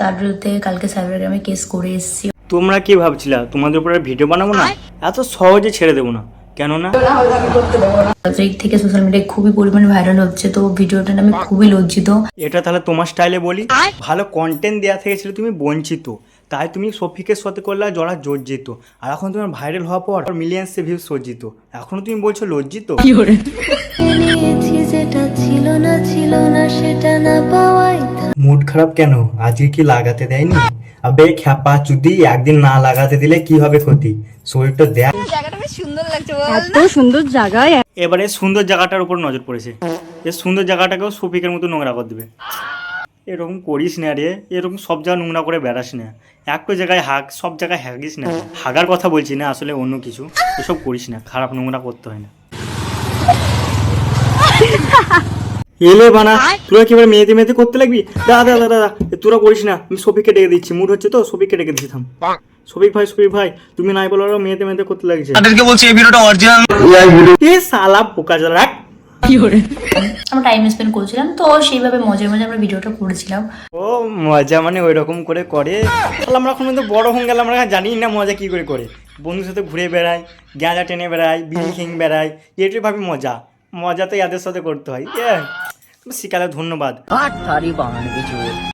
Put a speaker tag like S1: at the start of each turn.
S1: তার বিরুদ্ধে কালকে সাইবার ক্রাইমে কেস করে এসেছি।
S2: তোমরা কি ভাবছিলা তোমাদের উপর আর ভিডিও বানাবো না? এত সহজে ছেড়ে দেবো না, কেননা
S1: দিক থেকে সোশ্যাল মিডিয়ায় খুবই পরিমাণে ভাইরাল হচ্ছে, তো ভিডিওটা নিয়ে আমি খুবই লজ্জিত।
S2: এটা তাহলে তোমার স্টাইলে বলি, ভালো কন্টেন্ট দেওয়া থেকে ছিল তুমি বঞ্চিত, তাই তুমি সফিকের সাথে করলে জড়া জর্জিত, আর এখন তোমার ভাইরাল হওয়ার পর মিলিয়ন্সে ভিউ সজ্জিত, এখনো তুমি বলছো লজ্জিত। মুড খারাপ কেন? আজকে কি লাগাতে দেয়নি? আবে খ্যাপা চুদি, একদিন না লাগাতে দিলে কি হবে ক্ষতি? শরীরটা দেখ,
S3: জায়গাটা বেশ সুন্দর লাগছে বল।
S4: এত সুন্দর জায়গায়
S2: এবারে সুন্দর জায়গাটার উপর নজর পড়েছে, এই সুন্দর জায়গাটাকেও সফিকের মতো নোংরা করে দেবে। এরকম করিস না রে, এরকম সব জায়গা নোংরা করে বেড়াস না, একটা জায়গায় হাগ, সব জায়গায় হাগিস না। হাগার কথা বলছি না, আসলে অন্য কিছু। এসব করিস না, খারাপ নোংরা করতে হয় না। এলে বানা, তোরা কি এবার মেয়েতে মেয়েতে করতে লাগবি? দাদা দাদা দাদা, তোরা করিস না, আমি সফিককে ডেকে দিচ্ছি, মুড হচ্ছে তো, সফিককে ডেকে দিচ্ছি। থাম সফিক ভাই, তুমি নাই বলো মেয়েতে মেয়েতে করতে লাগছে।
S5: তাদেরকে বলছি এই ভিডিওটা অরিজিনাল।
S2: এ শালা বোকা জ্বালা, রাখ।
S1: আমরা টাইম স্পেন্ড করছিলাম, তো সেইভাবে মজার মজা আমরা ভিডিওটা করেছিলাম।
S2: ও মজা মানে ওই রকম করে করে? তাহলে আমরা এখন তো বড় হয়ে গেলাম, আমরা জানি না মজা কি করে করে। বন্ধুর সাথে ঘুরে বেড়াই, গাঁজা টেনে বেড়াই, বিড়ি খেয়ে বেড়াই, এটাই ভাবে মজা। মজা তো এদের সাথে করতে হয়। শিখালে ধন্যবাদ।